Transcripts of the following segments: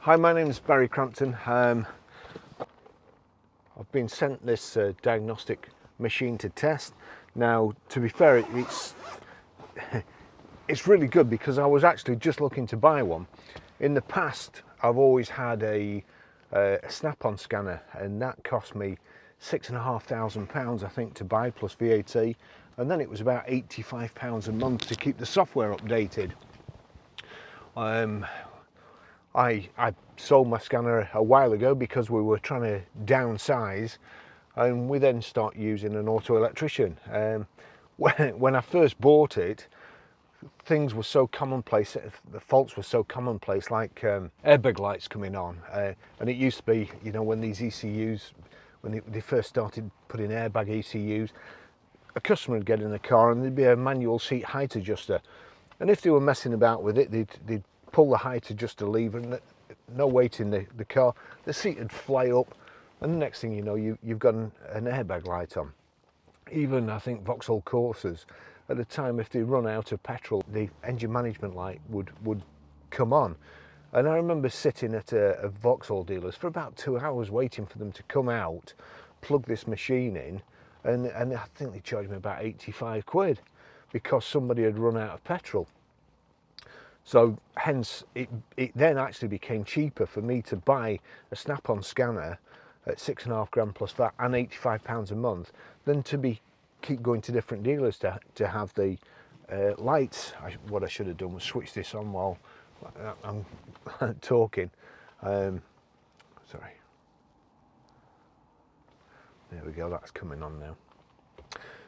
Hi, my name is Barrie Crampton. I've been sent this diagnostic machine to test. Now, to be fair, it's really good because I was actually just looking to buy one. In the past, I've always had a snap-on scanner, and that cost me £6,500, I think, to buy plus VAT, and then it was about £85 a month to keep the software updated. I sold my scanner a while ago because we were trying to downsize, and we then start using an auto electrician. When I first bought it, things were so commonplace, the faults were so commonplace, like airbag lights coming on, and it used to be, you know, when these ECUs, when they first started putting airbag ECUs, a customer would get in the car and there'd be a manual seat height adjuster, and if they were messing about with it, they'd pull the height adjuster lever and no weight in the car, the seat would fly up, and the next thing you know, you've got an airbag light on. Even I think Vauxhall Corsas, at the time, if they run out of petrol, the engine management light would come on. And I remember sitting at a Vauxhall dealer's for about 2 hours waiting for them to come out, plug this machine in, and I think they charged me about 85 quid because somebody had run out of petrol. So hence it then actually became cheaper for me to buy a snap-on scanner at £6.5 plus VAT and £85 a month than to keep going to different dealers to have the lights. What I should have done was switch this on while I'm talking. Sorry. There we go, that's coming on now.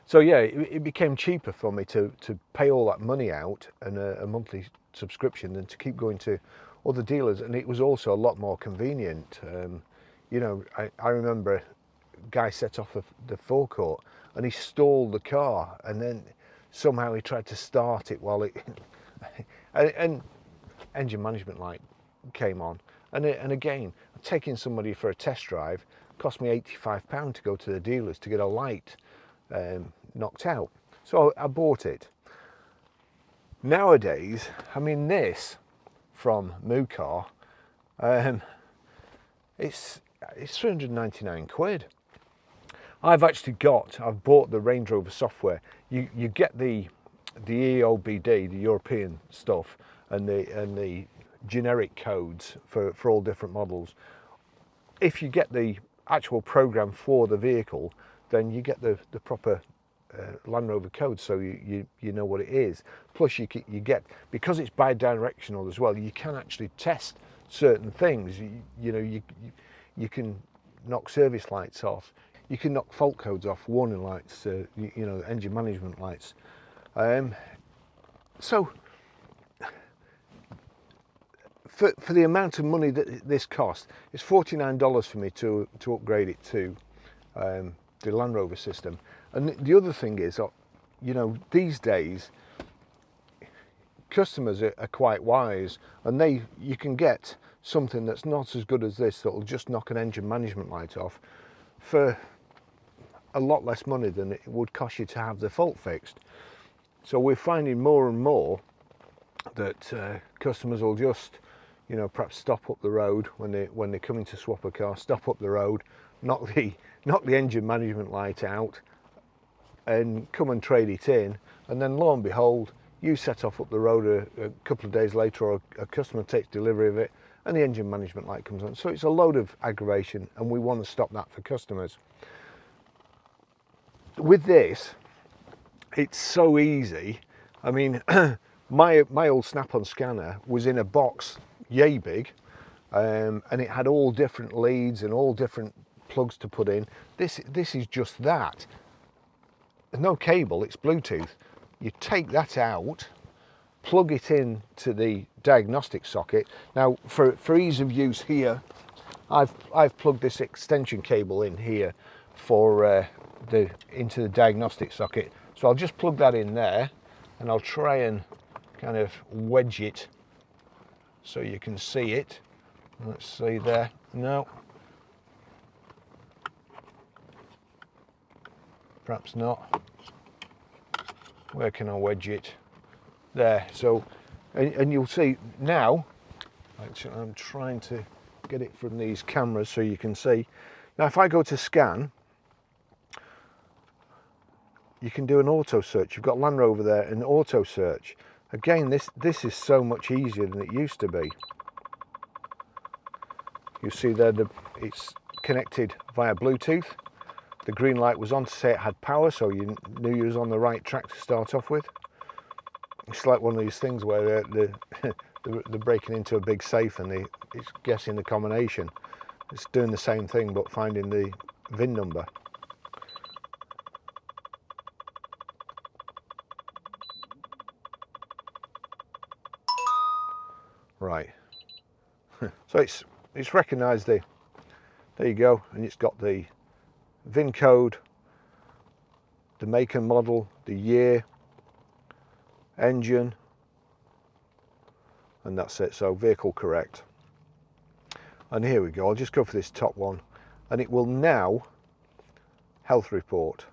So yeah, it became cheaper for me to pay all that money out and a monthly subscription than to keep going to other dealers, and it was also a lot more convenient. You know, I remember a guy set off the forecourt and he stalled the car, and then somehow he tried to start it while it and engine management light came on, and again, taking somebody for a test drive cost me £85 to go to the dealers to get a light knocked out. So I bought it. Nowadays, I mean, this from Mucar, it's 399 quid. I've bought the Range Rover software. You get the EOBD, the European stuff, and the generic codes for all different models. If you get the actual program for the vehicle, then you get the proper Land Rover code, so you know what it is. Plus you get, because it's bi-directional as well, you can actually test certain things. You know, you can knock service lights off, you can knock fault codes off, warning lights, you know, engine management lights. So for the amount of money that this cost, it's $49 for me to upgrade it to the Land Rover system. And the other thing is, you know, these days customers are quite wise, and you can get something that's not as good as this, that'll just knock an engine management light off for a lot less money than it would cost you to have the fault fixed. So we're finding more and more that customers will just, you know, perhaps stop up the road when they're coming to swap a car, stop up the road, knock the engine management light out, and come and trade it in, and then lo and behold, you set off up the road a couple of days later, or a customer takes delivery of it and the engine management light comes on. So it's a load of aggravation, and we want to stop that for customers. With this, it's so easy. I mean, my old snap-on scanner was in a box yay big, and it had all different leads and all different plugs to put in. This is just that. There's no cable, it's Bluetooth. You take that out, plug it in to the diagnostic socket. Now, for ease of use here, I've plugged this extension cable in here for into the diagnostic socket. So I'll just plug that in there, and I'll try and kind of wedge it so you can see it. Let's see there. No. Perhaps not. Where can I wedge it? There. So, and you'll see now, Actually, I'm trying to get it from these cameras so you can see. Now if I go to scan, you can do an auto search. You've got Land Rover there, an auto search. Again, this is so much easier than it used to be. You see there, it's connected via Bluetooth. The green light was on to say it had power, so you knew you was on the right track to start off with. It's like one of these things where they're breaking into a big safe and it's guessing the combination. It's doing the same thing but finding the VIN number. Right. So it's recognised there you go, and it's got the VIN code, the make and model, the year, engine, and that's it. So vehicle correct. And here we go, I'll just go for this top one, and it will now health report.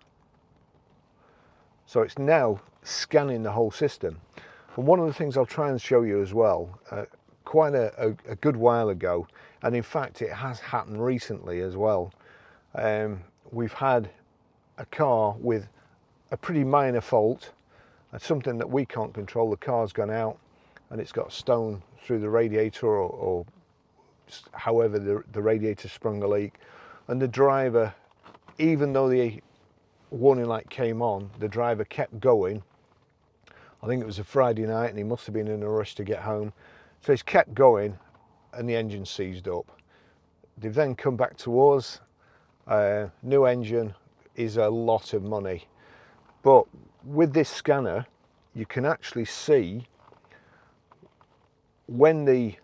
So it's now scanning the whole system. And one of the things I'll try and show you as well, quite a good while ago, and in fact it has happened recently as well. We've had a car with a pretty minor fault, something that we can't control. The car's gone out and it's got stone through the radiator, or however the radiator sprung a leak, and the driver, even though the warning light came on, the driver kept going. I think it was a Friday night and he must have been in a rush to get home, so he's kept going and the engine seized up. They've then come back to us. New engine is a lot of money, but with this scanner you can actually see when the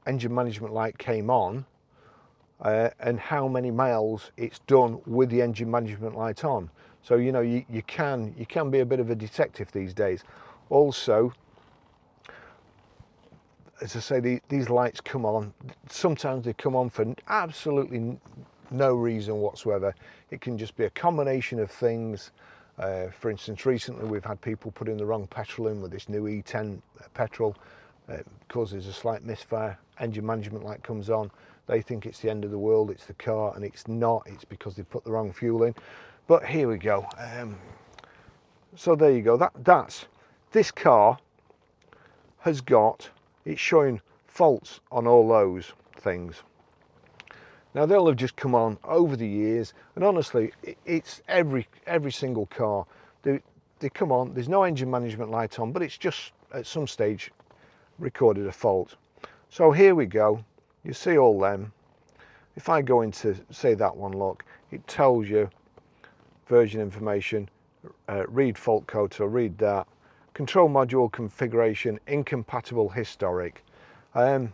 engine management light came on and how many miles it's done with the engine management light on. So you know, you can be a bit of a detective these days. Also, as I say, these lights come on. Sometimes they come on for absolutely no reason whatsoever. It can just be a combination of things. For instance, recently we've had people put in the wrong petrol in with this new E10 petrol. Causes a slight misfire. Engine management light comes on. They think it's the end of the world, it's the car, and it's not. It's because they put the wrong fuel in. But here we go. So there you go. This car has got, it's showing faults on all those things. Now they'll have just come on over the years, and honestly, it's every single car. They come on, there's no engine management light on, but it's just at some stage recorded a fault. So here we go, you see all them. If I go into, say, that one, look, it tells you version information, read fault code, so read that. Control module configuration, incompatible historic. So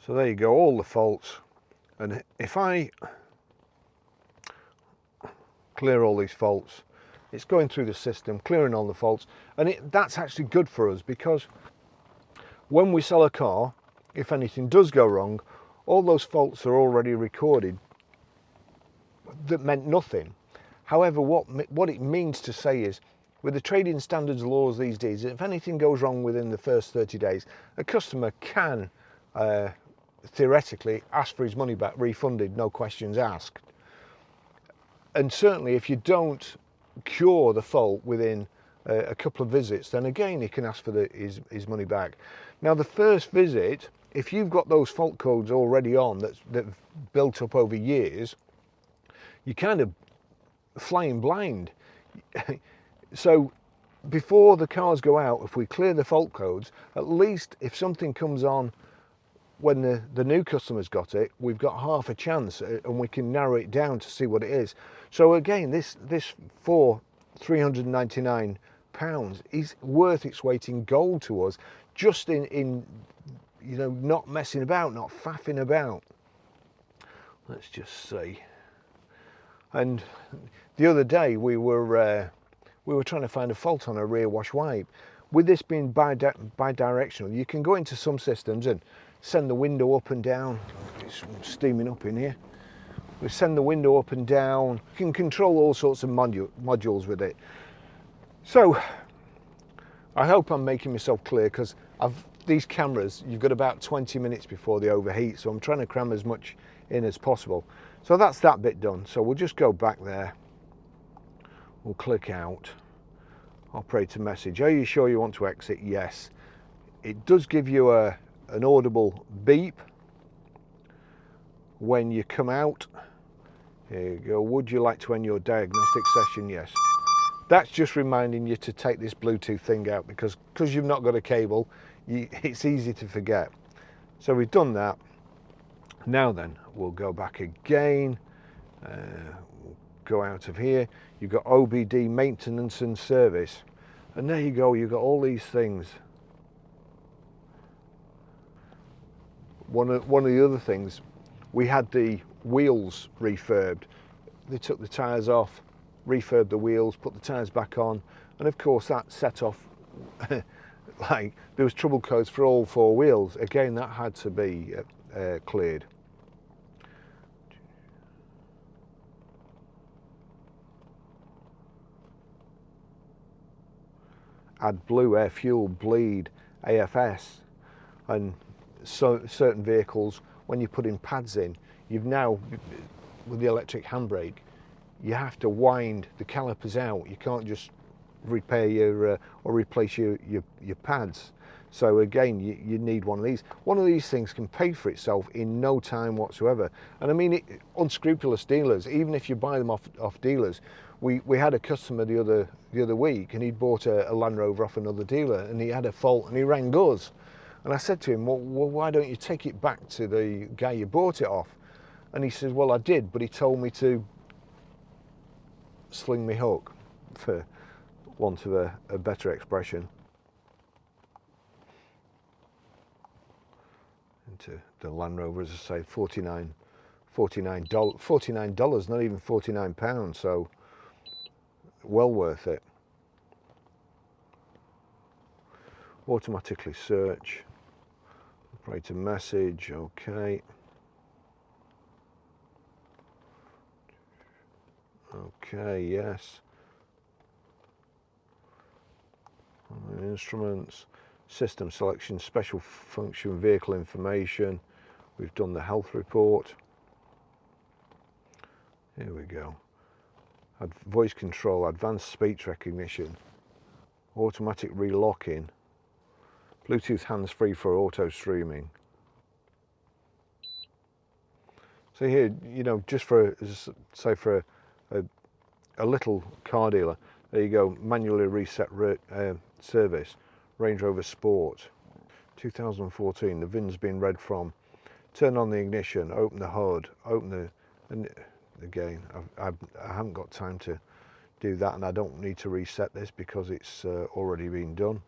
there you go, all the faults. And if I clear all these faults, it's going through the system, clearing all the faults, and that's actually good for us, because when we sell a car, if anything does go wrong, all those faults are already recorded. That meant nothing. However, what it means to say is, with the trading standards laws these days, if anything goes wrong within the first 30 days, a customer can theoretically ask for his money back, refunded, no questions asked. And certainly if you don't cure the fault within a couple of visits, then again he can ask for his money back. Now the first visit, if you've got those fault codes already on that built up over years, you're kind of flying blind. So before the cars go out, if we clear the fault codes, at least if something comes on when the new customer's got it, we've got half a chance, and we can narrow it down to see what it is. So again, this for £399 is worth its weight in gold to us, just in you know, not messing about, not faffing about. Let's just see. And the other day we were trying to find a fault on a rear wash wipe. With this being bi-directional, you can go into some systems and send the window up and down. It's steaming up in here. We send the window up and down. You can control all sorts of modules with it. So I hope I'm making myself clear, because these cameras, you've got about 20 minutes before they overheat, so I'm trying to cram as much in as possible. So that's that bit done. So we'll just go back there. We'll click out. Operator message. Are you sure you want to exit? Yes. It does give you an audible beep when you come out. Here you go. Would you like to end your diagnostic session? Yes. That's just reminding you to take this Bluetooth thing out, because you've not got a cable, it's easy to forget. So we've done that. Now then, we'll go back again. We'll go out of here. You've got OBD maintenance and service. And there you go, you've got all these things. One of the other things, we had the wheels refurbed. They took the tyres off, refurbed the wheels, put the tyres back on, and of course that set off like there was trouble codes for all 4 wheels. Again, that had to be cleared. Add blue air fuel bleed AFS, and so certain vehicles, when you're putting pads in, you've now, with the electric handbrake, you have to wind the calipers out. You can't just repair your or replace your pads. So again, you need one of these. One of these things can pay for itself in no time whatsoever. And I mean, unscrupulous dealers, even if you buy them off dealers, we had a customer the other week, and he'd bought a Land Rover off another dealer, and he had a fault, and he rang us. And I said to him, well, why don't you take it back to the guy you bought it off? And he says, well, I did, but he told me to sling me hook, for want of a better expression. Into the Land Rover, as I say, $49, not even £49, so well worth it. Automatically search, operator message, okay. Okay, yes. Instruments, system selection, special function, vehicle information. We've done the health report. Here we go. Voice control, advanced speech recognition, automatic relocking, Bluetooth hands-free for auto streaming. So here, you know, just for, say, for a little car dealer, there you go, manually reset service, Range Rover Sport, 2014, the VIN's been read from, turn on the ignition, open the hood, open the, and again, I haven't got time to do that, and I don't need to reset this because it's already been done.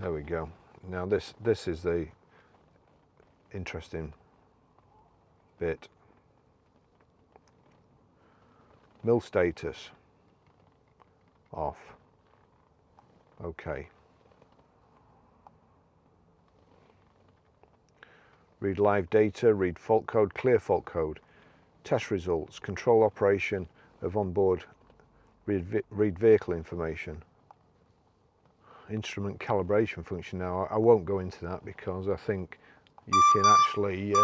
There we go. Now this is the interesting bit. Mill status off. Okay. Read live data, read fault code, clear fault code, test results, control operation of onboard, read vehicle information. Instrument calibration function. Now I won't go into that because I think you can actually,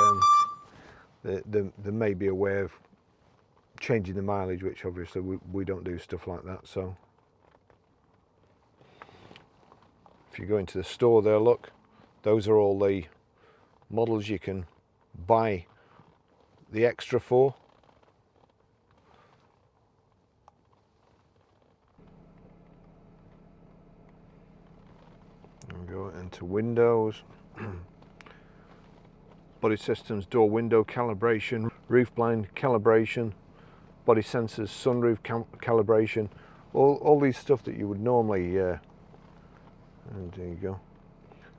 there may be a way of changing the mileage, which obviously we don't do stuff like that. So if you go into the store there, look, those are all the models you can buy the extra for. And go into Windows, body systems, door window calibration, roof blind calibration, body sensors, sunroof calibration, all these stuff that you would normally, and there you go.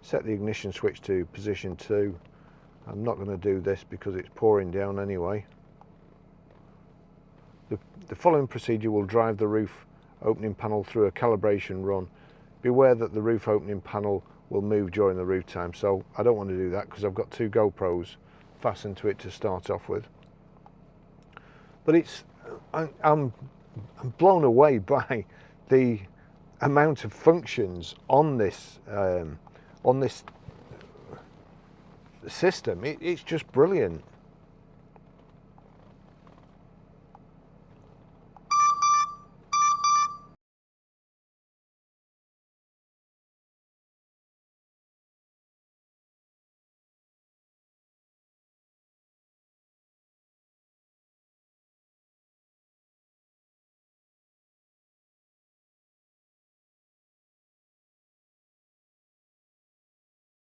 Set the ignition switch to position 2. I'm not going to do this because it's pouring down anyway. The following procedure will drive the roof opening panel through a calibration run. Beware that the roof opening panel will move during the roof time. So I don't want to do that because I've got 2 GoPros fastened to it to start off with. But it's, I'm blown away by the amount of functions on this system, it's just brilliant.